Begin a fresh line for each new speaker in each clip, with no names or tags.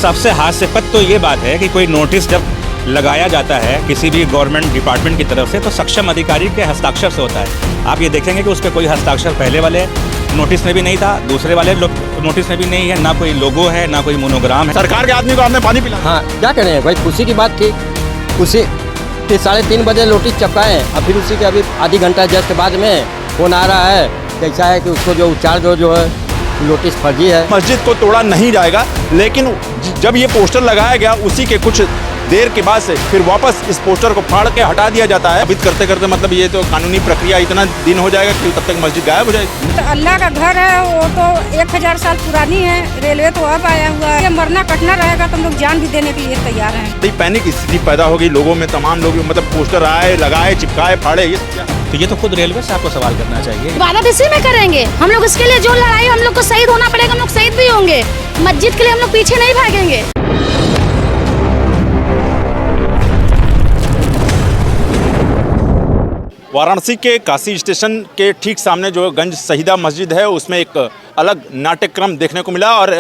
सबसे हास्यास्पद तो ये बात है कि कोई नोटिस जब लगाया जाता है किसी भी गवर्नमेंट डिपार्टमेंट की तरफ से तो सक्षम अधिकारी के हस्ताक्षर से होता है। आप ये देखेंगे कि उस पर कोई हस्ताक्षर पहले वाले नोटिस में भी नहीं था, दूसरे वाले नोटिस में भी नहीं है, ना कोई लोगो है, ना कोई मोनोग्राम है।
सरकार के आदमी को आपने पानी पिलाया।
हाँ, क्या करें भाई, खुशी की बात थी। खुशी 3:30 बजे नोटिस चपकाएँ और फिर उसी के अभी आधी घंटा जस्ट बाद में फ़ोन आ रहा है कैसा है कि उसको जो चार्ज जो है नोटिस फर्जी है।
मस्जिद को तोड़ा नहीं जाएगा, लेकिन जब ये पोस्टर लगाया गया उसी के कुछ देर के बाद से फिर वापस इस पोस्टर को फाड़ के हटा दिया जाता है। अभी करते करते मतलब ये तो कानूनी प्रक्रिया इतना दिन हो जाएगा कि तब तक मस्जिद गायब हो जाएगी।
तो अल्लाह का घर है, वो तो 1000 साल पुरानी है। रेलवे तो अब आया हुआ है, मरना कटना रहेगा तो हम लोग जान भी देने के लिए तैयार हैं।
तो पैनिक स्थिति पैदा होगी लोगों में, तमाम लोग मतलब पोस्टर आए, लगाए, चिपकाए, फाड़े,
तो ये तो खुद रेलवे से आपको सवाल करना चाहिए।
इबादत इसी में करेंगे हम लोग, इसके लिए जो लड़ाई हम लोग को शहीद होना पड़ेगा, हम लोग शहीद भी होंगे। मस्जिद के लिए हम लोग पीछे नहीं भागेंगे।
वाराणसी के काशी स्टेशन के ठीक सामने जो गंज शहीदा मस्जिद है उसमें एक अलग नाट्यक्रम देखने को मिला और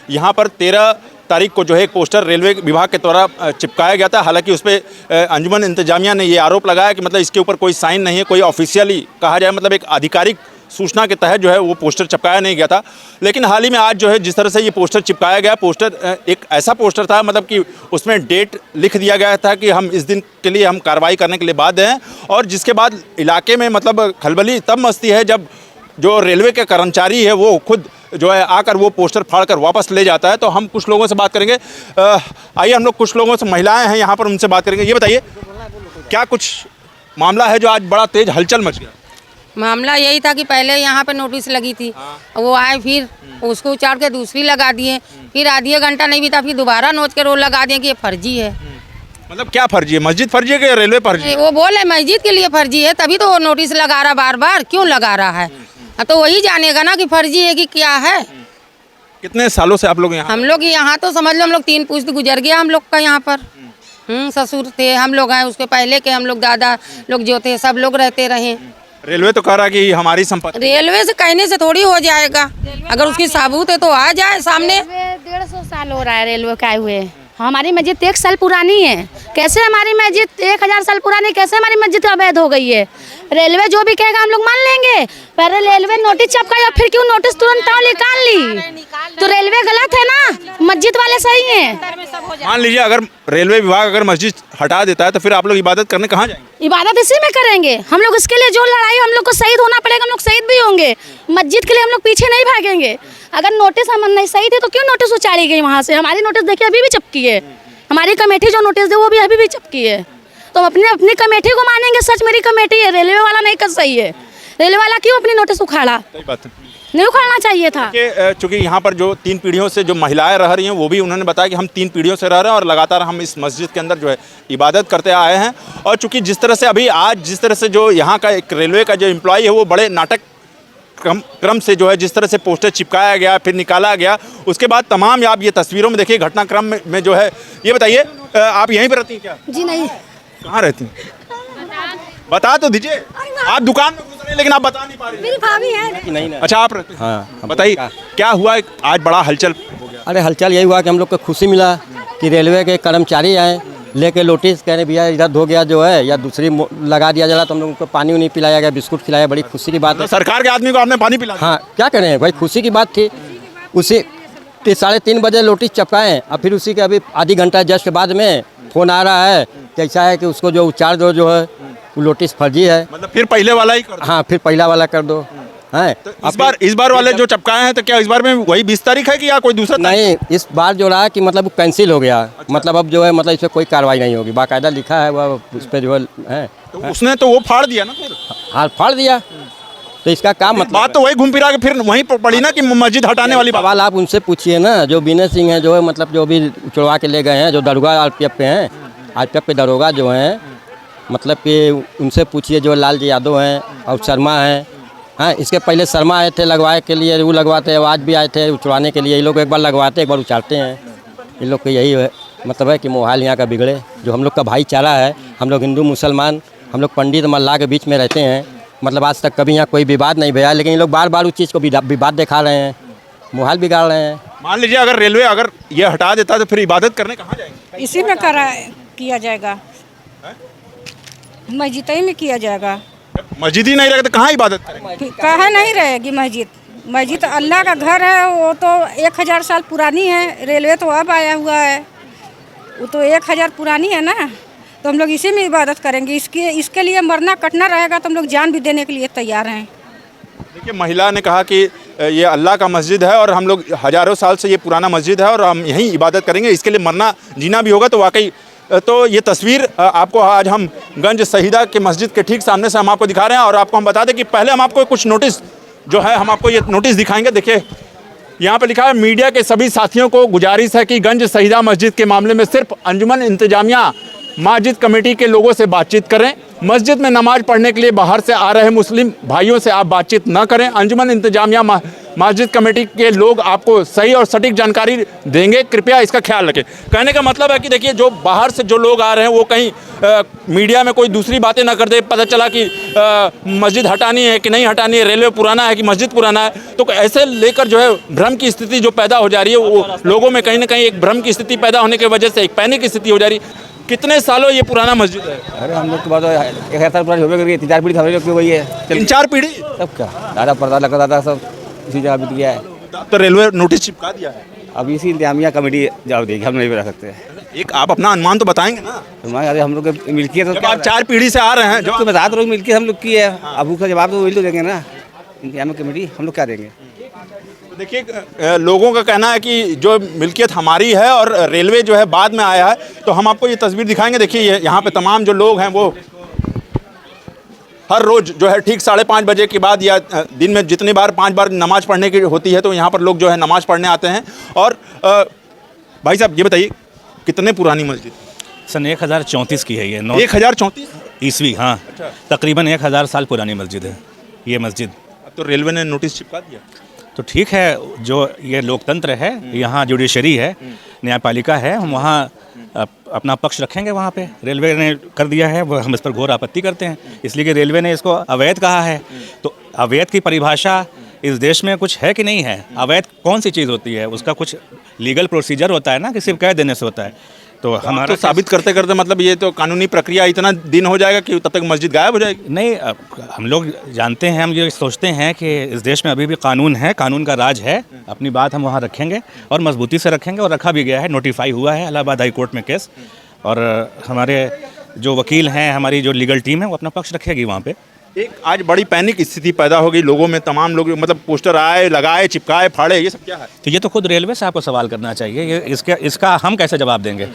यहाँ पर 13 तारीख को जो है एक पोस्टर रेलवे विभाग के द्वारा चिपकाया गया था। हालांकि उस पर अंजुमन इंतजामिया ने ये आरोप लगाया कि मतलब इसके ऊपर कोई साइन नहीं है, कोई ऑफिशियली कहा जाए मतलब एक आधिकारिक सूचना के तहत जो है वो पोस्टर चिपकाया नहीं गया था। लेकिन हाल ही में आज जो है जिस तरह से ये पोस्टर चिपकाया गया, पोस्टर एक ऐसा पोस्टर था मतलब कि उसमें डेट लिख दिया गया था कि हम इस दिन के लिए हम कार्रवाई करने के लिए बाध्य हैं, और जिसके बाद इलाके में मतलब खलबली तब मचती है जब जो रेलवे के कर्मचारी है वो खुद जो है आकर वो पोस्टर फाड़कर वापस ले जाता है। तो हम कुछ लोगों से बात करेंगे। आइए हम लोग कुछ लोगों से, महिलाएं हैं यहाँ पर, उनसे बात करेंगे। ये बताइए क्या कुछ मामला है जो आज बड़ा तेज हलचल मच गया?
मामला यही था कि पहले यहाँ पे नोटिस लगी थी, वो आए फिर उसको उचाड़ के दूसरी लगा दिए, फिर आधी घंटा नहीं बीता फिर दोबारा नोट के रोल लगा दिए कि ये फर्जी है।
मतलब क्या फर्जी है? मस्जिद फर्जी है कि रेलवे फर्जी है?
वो बोले मस्जिद के लिए फर्जी है, तभी तो वो नोटिस लगा रहा बार बार, क्यों लगा रहा है? तो वही जानेगा ना कि फर्जी है कि क्या है।
कितने सालों से आप लोग यहाँ?
हम लोग यहाँ तो समझ लो हम लोग 3 पुश्त गुजर गया हम लोग का यहाँ पर। ससुर थे, हम लोग हैं, उसके पहले के हम लोग दादा लोग जो थे सब लोग रहते रहे।
रेलवे तो कह रहा कि हमारी संपत्ति।
रेलवे से कहने से थोड़ी हो जाएगा, अगर उसकी साबूत है तो आ जाए सामने।
150 साल हो रहा है रेलवे का हुए। हमारी मस्जिद 1 साल पुरानी है, कैसे हमारी मस्जिद 1000 साल पुरानी, कैसे हमारी मस्जिद अवैध हो गई है? रेलवे जो भी कहेगा हम लोग मान लेंगे। पहले रेलवे नोटिस चपकाया, फिर क्यों नोटिस तुरंत निकाल ली? तो रेलवे गलत है ना, मस्जिद वाले सही हैं।
मान लीजिए अगर रेलवे विभाग अगर मस्जिद हटा देता है तो फिर आप लोग इबादत करने कहाँ जाएंगे?
इबादत इसी में करेंगे हम लोग, इसके लिए जो लड़ाई हम लोग को शहीद होना पड़ेगा, हम लोग शहीद भी होंगे। मस्जिद के लिए हम लोग पीछे नहीं भागेंगे। अगर नोटिस हम नहीं सही थे तो क्यों नोटिस उचाड़ी गई वहाँ से? हमारी नोटिस देखिए अभी भी चिपकी है, हमारी कमेटी जो नोटिस दे वो भी अभी भी चिपकी है। तो अपनी कमेटी को मानेंगे, सच मेरी कमेटी है, रेलवे वाला नहीं कर सही है। रेलवे वाला क्यों अपनी नोटिस उखाड़ा?
सही बात है,
नहीं उखाड़ना चाहिए था।
चूँकि यहाँ पर जो 3 पीढ़ियों से जो महिलाएं रह रही हैं वो भी उन्होंने बताया कि हम 3 पीढ़ियों से रह रहे हैं और लगातार हम इस मस्जिद के अंदर जो है इबादत करते आए हैं। और चूँकि जिस तरह से अभी आज जिस तरह से जो यहाँ का एक रेलवे का जो एम्प्लॉय है वो बड़े नाटक क्रम से जो है जिस तरह से पोस्टर चिपकाया गया फिर निकाला गया, उसके बाद तमाम आप ये तस्वीरों में देखिए घटनाक्रम में जो है। ये बताइए आप यहीं पर रहती हैं क्या?
जी नहीं।
कहाँ रहती हैं? बता तो दीजिए। आप दुकान में घुस रहे हैं लेकिन आप बता नहीं पा रही।
मेरी भाभी है।
नहीं।
अच्छा आप रहते हैं?
हाँ,
बताइए क्या हुआ आज बड़ा हलचल हो गया?
अरे हलचल यही हुआ कि हम लोग को खुशी मिला कि रेलवे के कर्मचारी आए लेके नोटिस, कह रहे भैया इधर धो गया जो है या दूसरी लगा दिया जा, तो हम लोग को पानी उन्हीं पिलाया गया, बिस्कुट खिलाया। बड़ी खुशी की बात है।
सरकार के आदमी को आपने पानी पिलाया?
हाँ, क्या करें भाई, खुशी की बात थी। उसी 3:30 बजे नोटिस चपकाएँ और फिर उसी के अभी आधी घंटा जस्ट बाद में फ़ोन आ रहा है कैसा है कि उसको जो चार्ज जो है वो नोटिस फर्जी है।
मतलब फिर पहले वाला ही कर दो।
हाँ, फिर पहला वाला कर दो। है
तो इस बार वाले जो चिपकाए हैं तो क्या इस बार में वही 20 तारीख है कि या कोई दूसरा?
नहीं, इस बार जो रहा कि मतलब कैंसिल हो गया। अच्छा। मतलब अब जो है मतलब इस पर कोई कार्रवाई नहीं होगी, बाकायदा लिखा है वह उस पर जो है।
तो उसने तो वो फाड़ दिया ना फिर।
हाँ, फाड़ दिया तो इसका काम मतलब
बात तो वही घूम फिरा के फिर वहीं पड़ी ना कि मस्जिद हटाने वाली बात।
सवाल आप उनसे पूछिए ना, जो विनय सिंह है जो है मतलब जो भी उचड़वा के ले गए हैं, जो दरोगा RPF पे हैं, RPF पे दरोगा जो हैं, मतलब कि उनसे पूछिए। जो लाल जी यादव हैं और शर्मा हैं। हाँ, इसके पहले शर्मा आए थे लगवाए के लिए, वो लगवाते हैं, आज भी आए थे उचड़वाने के लिए। ये लोग एक बार लगवाते एक बार उचारते हैं। इन लोग को यही है मतलब है कि माहौल यहाँ का बिगड़े। जो हम लोग का भाईचारा है, हम लोग हिंदू मुसलमान, हम लोग पंडित मल्लाह के बीच में रहते हैं। मतलब आज तक कभी यहाँ कोई विवाद नहीं भैया, लेकिन ये लोग बार बार उस चीज़ को विवाद दिखा रहे हैं। माहौल बिगाड़ रहे हैं।
मान लीजिए अगर रेलवे अगर ये हटा देता तो फिर इबादत करने कहाँ जाएंगे?
इसी में किया जाएगा, मस्जिद ही में किया जाएगा।
मस्जिद ही नहीं रहेगा तो कहाँ इबादत करेंगे?
कहाँ नहीं रहेगी मस्जिद? मस्जिद अल्लाह का घर है, वो तो 1000 साल पुरानी है। रेलवे तो अब आया हुआ है, वो तो 1000 पुरानी है ना, तो हम लोग इसी में इबादत करेंगे। इसके लिए मरना कटना रहेगा तो हम लोग जान भी देने के लिए तैयार हैं।
देखिए, महिला ने कहा कि ये अल्लाह का मस्जिद है और हम लोग हज़ारों साल से ये पुराना मस्जिद है और हम यहीं इबादत करेंगे, इसके लिए मरना जीना भी होगा। तो वाकई तो ये तस्वीर आपको आज हम गंज शहीदा के मस्जिद के ठीक सामने से हम आपको दिखा रहे हैं। और आपको हम बता दें कि पहले हम आपको कुछ नोटिस जो है हम आपको ये नोटिस दिखाएंगे। देखिए, यहाँ पे लिखा है, मीडिया के सभी साथियों को गुजारिश है कि गंज शहीदा मस्जिद के मामले में सिर्फ अंजुमन इंतजामिया मस्जिद कमेटी के लोगों से बातचीत करें। मस्जिद में नमाज पढ़ने के लिए बाहर से आ रहे मुस्लिम भाइयों से आप बातचीत न करें। अंजुमन इंतजामिया मस्जिद कमेटी के लोग आपको सही और सटीक जानकारी देंगे, कृपया इसका ख्याल रखें। कहने का मतलब है कि देखिए, जो बाहर से जो लोग आ रहे हैं वो कहीं मीडिया में कोई दूसरी बातें ना कर दे, पता चला कि मस्जिद हटानी है कि नहीं हटानी है, रेलवे पुराना है कि मस्जिद पुराना है, तो ऐसे लेकर जो है भ्रम की स्थिति जो पैदा हो जा रही है, वो लोगों में कहीं ना कहीं एक भ्रम की स्थिति पैदा होने की वजह से एक पैनिक की स्थिति हो जा रही है। कितने सालों ये पुराना मस्जिद है?
अरे हम लोग के बाद 1000 साल पुरानी हो गई, 3-4 पीढ़ी हम लोग की वही है।
3-4 पीढ़ी
सब क्या दादा परदादा का दादा सब इसी जगह बीत गया है।
तो रेलवे नोटिस चिपका दिया है।
अब इसी इंतजामिया कमेटी जवाब देगी, हम नहीं बता सकते।
एक आप अपना अनुमान तो बताएंगे ना।
हमारे हम लोग की मिल्कियत
जब आप 4 पीढ़ी से आ रहे हैं,
तो बता तो मिल्कियत हम लोग की है, अब उसका जवाब तो वही तो देंगे ना। इंतजामिया कमेटी हम लोग क्या देंगे?
देखिए, लोगों का कहना है कि जो मिल्कियत हमारी है और रेलवे जो है बाद में आया है। तो हम आपको ये तस्वीर दिखाएंगे। देखिए, यहाँ पे तमाम जो लोग हैं वो हर रोज़ जो है ठीक 5:30 बजे के बाद या दिन में जितनी बार 5 बार नमाज़ पढ़ने की होती है, तो यहाँ पर लोग जो है नमाज़ पढ़ने आते हैं। और भाई साहब, ये बताइए कितने पुरानी मस्जिद?
सन 1034 की है ये।
1034
ईस्वी। हाँ, तकरीबन 1000 साल पुरानी मस्जिद है ये मस्जिद।
तो रेलवे ने नोटिस चिपका दिया।
तो ठीक है, जो ये लोकतंत्र है, यहाँ जुडिशरी है, न्यायपालिका है, हम वहाँ अपना पक्ष रखेंगे। वहाँ पे रेलवे ने कर दिया है, वो हम इस पर घोर आपत्ति करते हैं, इसलिए कि रेलवे ने इसको अवैध कहा है। तो अवैध की परिभाषा इस देश में कुछ है कि नहीं है? अवैध कौन सी चीज़ होती है? उसका कुछ लीगल प्रोसीजर होता है ना, कि सिर्फ कह देने से होता है। तो हमारा
तो साबित करते करते मतलब ये तो कानूनी प्रक्रिया इतना दिन हो जाएगा कि तब तक मस्जिद गायब हो जाएगी।
नहीं, हम लोग जानते हैं, हम ये सोचते हैं कि इस देश में अभी भी कानून है, कानून का राज है। अपनी बात हम वहाँ रखेंगे और मजबूती से रखेंगे, और रखा भी गया है, नोटिफाई हुआ है इलाहाबाद हाई कोर्ट में केस। और हमारे जो वकील हैं, हमारी जो लीगल टीम है, वो अपना पक्ष रखेगी वहाँ पे।
एक आज बड़ी पैनिक स्थिति पैदा हो गई लोगों में, तमाम लोग मतलब पोस्टर आए, लगाए, चिपकाए, फाड़े, ये सब क्या है?
तो ये तो खुद रेलवे से आपको सवाल करना चाहिए। ये इसका हम कैसे जवाब देंगे?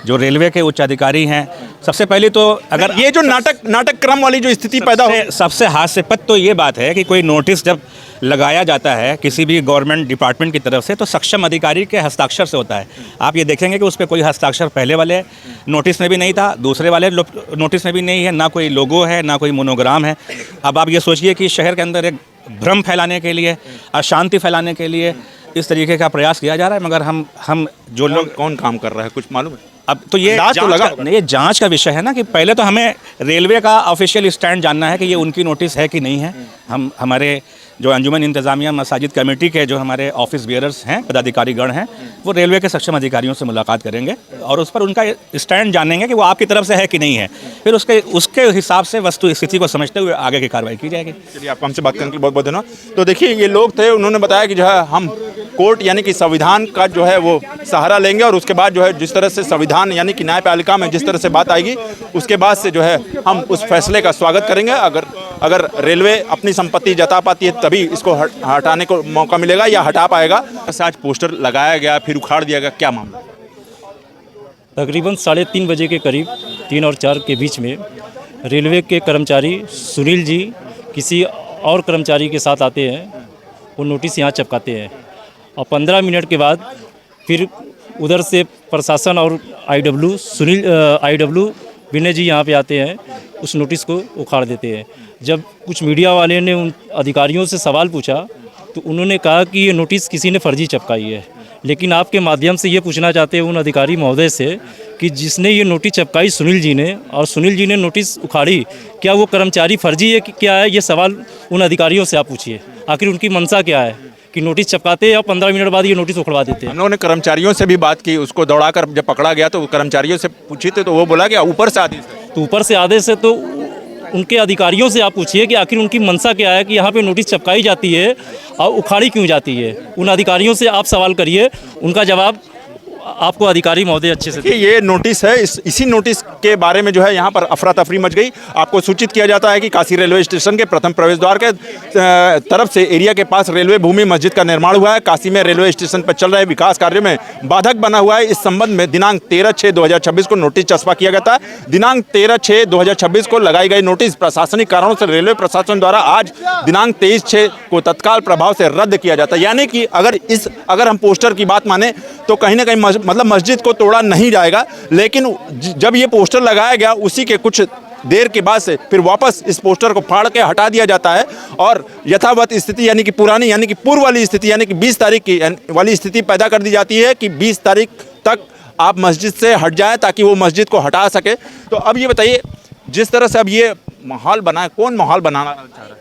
जो रेलवे के उच्च अधिकारी हैं, सबसे पहले तो अगर
ये जो नाटक क्रम वाली जो स्थिति पैदा हो,
सबसे हास्यास्पद तो ये बात है कि कोई नोटिस जब लगाया जाता है किसी भी गवर्नमेंट डिपार्टमेंट की तरफ से, तो सक्षम अधिकारी के हस्ताक्षर से होता है। आप ये देखेंगे कि उस पर कोई हस्ताक्षर पहले वाले नोटिस में भी नहीं था, दूसरे वाले नोटिस में भी नहीं है, ना कोई लोगो है, ना कोई मोनोग्राम है। अब आप ये सोचिए कि शहर के अंदर एक भ्रम फैलाने के लिए, अशांति फैलाने के लिए इस तरीके का प्रयास किया जा रहा है। मगर हम जो लोग
कौन काम कर रहा है कुछ मालूम है?
अब तो ये ये जांच का विषय है ना, कि पहले तो हमें रेलवे का ऑफिशियल स्टैंड जानना है कि ये उनकी नोटिस है कि नहीं है। हम हमारे जो अंजुमन इंतजामिया मस्जिद कमेटी के जो हमारे ऑफिस बियरर्स हैं, पदाधिकारीगण हैं, वो रेलवे के सक्षम अधिकारियों से मुलाकात करेंगे और उस पर उनका स्टैंड जानेंगे कि वो आपकी तरफ से है कि नहीं है। फिर उसके हिसाब से वस्तु स्थिति को समझते हुए आगे की कार्रवाई की जाएगी।
चलिए, आपको हमसे बात करने के लिए बहुत बहुत धन्यवाद। तो देखिए, ये लोग थे, उन्होंने बताया कि जो है हम कोर्ट यानी कि संविधान का जो है वो सहारा लेंगे, और उसके बाद जो है जिस तरह से संविधान यानी कि न्यायपालिका में जिस तरह से बात आएगी, उसके बाद से जो है हम उस फैसले का स्वागत करेंगे। अगर रेलवे अपनी संपत्ति जता पाती है तभी इसको हटाने को मौका मिलेगा या हटा पाएगा। आज पोस्टर लगाया गया फिर उखाड़ दिया गया, क्या मामला?
तकरीबन 3:30 बजे के करीब 3 और 4 के बीच में रेलवे के कर्मचारी सुनील जी किसी और कर्मचारी के साथ आते हैं, वो नोटिस यहाँ चिपकाते हैं, और 15 मिनट के बाद फिर उधर से प्रशासन और IW विनय जी यहाँ पे आते हैं, उस नोटिस को उखाड़ देते हैं। जब कुछ मीडिया वाले ने उन अधिकारियों से सवाल पूछा तो उन्होंने कहा कि ये नोटिस किसी ने फर्जी चिपकाई है। लेकिन आपके माध्यम से ये पूछना चाहते हैं उन अधिकारी महोदय से कि जिसने ये नोटिस चिपकाई सुनील जी ने, और सुनील जी ने नोटिस उखाड़ी, क्या वो कर्मचारी फर्जी है कि क्या है? ये सवाल उन अधिकारियों से आप पूछिए, आखिर उनकी मंशा क्या है, कि नोटिस चपकाते हैं और 15 मिनट बाद ये नोटिस उखड़वा देते हैं।
हम लोगों ने कर्मचारियों से भी बात की, उसको दौड़ाकर जब पकड़ा गया तो कर्मचारियों से पूछी थे तो वो बोला कि ऊपर से आदेश है।
तो ऊपर से आदेश है तो उनके अधिकारियों से आप पूछिए कि आखिर उनकी मंशा क्या है कि यहाँ पे नोटिस चपकाई जाती है और उखाड़ी क्यों जाती है। उन अधिकारियों से आप सवाल करिए, उनका जवाब आपको अधिकारी महोदय अच्छे से
कि ये नोटिस है, इसी नोटिस के बारे में जो है यहाँ पर अफरा तफरी मच गई। आपको सूचित किया जाता है कि काशी रेलवे स्टेशन के प्रथम प्रवेश द्वार के तरफ से एरिया के पास रेलवे भूमि मस्जिद का निर्माण हुआ है। काशी में रेलवे स्टेशन पर चल रहे विकास कार्यों में बाधक बना हुआ है। इस संबंध में दिनांक 13/6/2026 को नोटिस चस्पा किया गया था। दिनांक 13/6/2026 को लगाई गई नोटिस प्रशासनिक कारणों से रेलवे प्रशासन द्वारा आज दिनांक 23/6 को तत्काल प्रभाव से रद्द किया जाता है। यानी कि अगर हम पोस्टर की बात माने तो कहीं ना कहीं मतलब मस्जिद को तोड़ा नहीं जाएगा, लेकिन जब ये पोस्टर लगाया गया उसी के कुछ देर के बाद से फिर वापस इस पोस्टर को फाड़ के हटा दिया जाता है और यथावत स्थिति यानी कि पुरानी यानी कि पूर्व वाली स्थिति यानी कि 20 तारीख की वाली स्थिति पैदा कर दी जाती है कि 20 तारीख तक आप मस्जिद से हट जाए ताकि वो मस्जिद को हटा सके। तो अब ये बताइए, जिस तरह से अब ये माहौल बना है, कौन माहौल बनाना चाह रहा है?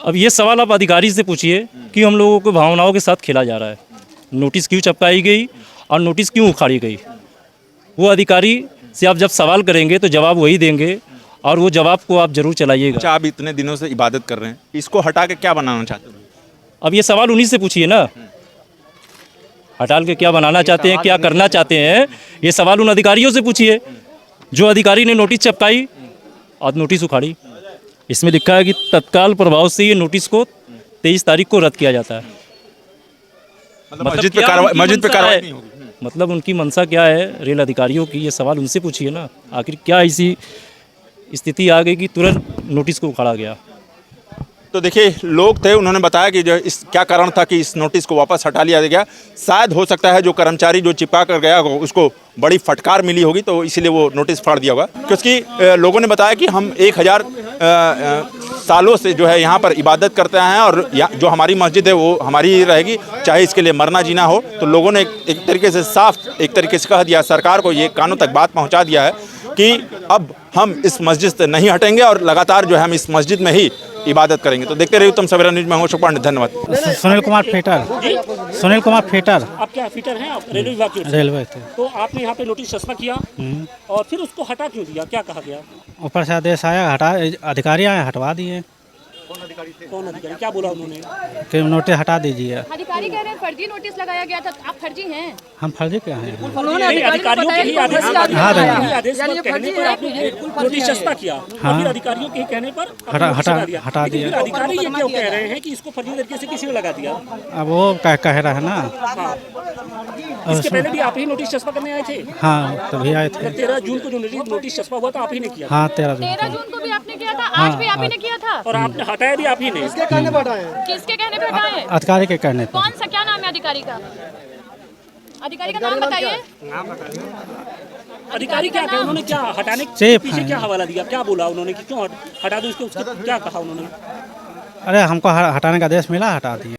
अब ये सवाल आप अधिकारी से पूछिए कि हम लोगों को भावनाओं के साथ खेला जा रहा है। नोटिस क्यों चपकाई गई और नोटिस क्यों उखाड़ी गई, वो अधिकारी से आप जब सवाल करेंगे तो जवाब वही देंगे और वो जवाब को आप जरूर चलाइएगा।
अच्छा, आप इतने दिनों से इबादत कर रहे हैं, इसको हटा के क्या बनाना चाहते हैं?
अब ये सवाल उन्हीं से पूछिए ना, हटा के क्या बनाना चाहते हैं, क्या करना चाहते हैं, ये सवाल उन अधिकारियों से पूछिए जो अधिकारी ने नोटिस चपकाई और नोटिस उखाड़ी। इसमें लिखा है कि तत्काल प्रभाव से ये नोटिस को 23 तारीख को रद्द किया जाता है।
मतलब मस्जिद पे कार्रवाई नहीं होगी।
मतलब उनकी मंशा क्या है रेल अधिकारियों की, ये सवाल उनसे पूछिए ना। आखिर क्या ऐसी स्थिति आ गई कि तुरंत नोटिस को उखाड़ा गया।
तो देखिए, लोग थे, उन्होंने बताया कि जो इस क्या कारण था कि इस नोटिस को वापस हटा लिया गया। शायद हो सकता है जो कर्मचारी जो चिपका कर गया हो उसको बड़ी फटकार मिली होगी तो इसीलिए वो नोटिस फाड़ दिया होगा। क्योंकि लोगों ने बताया कि हम 1000 सालों से जो है यहाँ पर इबादत करते हैं और जो हमारी मस्जिद है वो हमारी ही रहेगी, चाहे इसके लिए मरना जीना हो। तो लोगों ने एक तरीके से साफ एक तरीके से कह दिया, सरकार को ये कानों तक बात पहुँचा दिया है कि अब हम इस मस्जिद से नहीं हटेंगे और लगातार जो है हम इस मस्जिद में ही इबादत करेंगे। तो देखते रहिए उत्तम सवेरा न्यूज में, हूं अशोक पांडे, धन्यवाद।
सुनील कुमार फेटर।
आप क्या फीटर हैं? आप रेलवे विभाग के?
रेलवे थे।
तो आपने यहाँ पे नोटिस चस्पा किया और फिर उसको हटा क्यों दिया, क्या कहा गया?
ऊपर से आदेश आया, हटा, अधिकारी आए हटवा दिए।
कौन अधिकारी, क्या बोला उन्होंने?
कि नोटिस हटा दीजिए।
अधिकारी कह रहे हैं फर्जी नोटिस लगाया गया था, आप फर्जी हैं?
हम फर्जी क्या हैं?
अधिकारियों के ही आदेश पर कहने पर आपने नोटिस चस्पा किया और फिर अधिकारियों के कहने पर
हटा दिया।
अधिकारी ये क्यों कह रहे हैं कि इसको फर्जी तरीके से किसी ने लगा दिया?
अब वो कह रहा है ना।
इसके पहले भी आप ही नोटिस चस्पा करने आए थे?
हाँ, तभी आए थे।
13 जून को जो नोटिस चस्पा हुआ था आप ही ने किया?
हाँ, 13
जून को भी आपने किया था, आज भी आप ही ने किया था
और आपने हटाया भी आप ही ने?
किसके कहने पर हटाए?
अधिकारी के कहने पर।
कौन सा, क्या नाम है अधिकारी का? अधिकारी का नाम बताइए।
अधिकारी क्या कहे, उन्होंने क्या हटाने के पीछे क्या हवाला दिया, क्या बोला उन्होंने कि क्यों हटा दो इसको, क्या कहा उन्होंने?
अरे हमको हटाने का आदेश मिला, हटा दिए।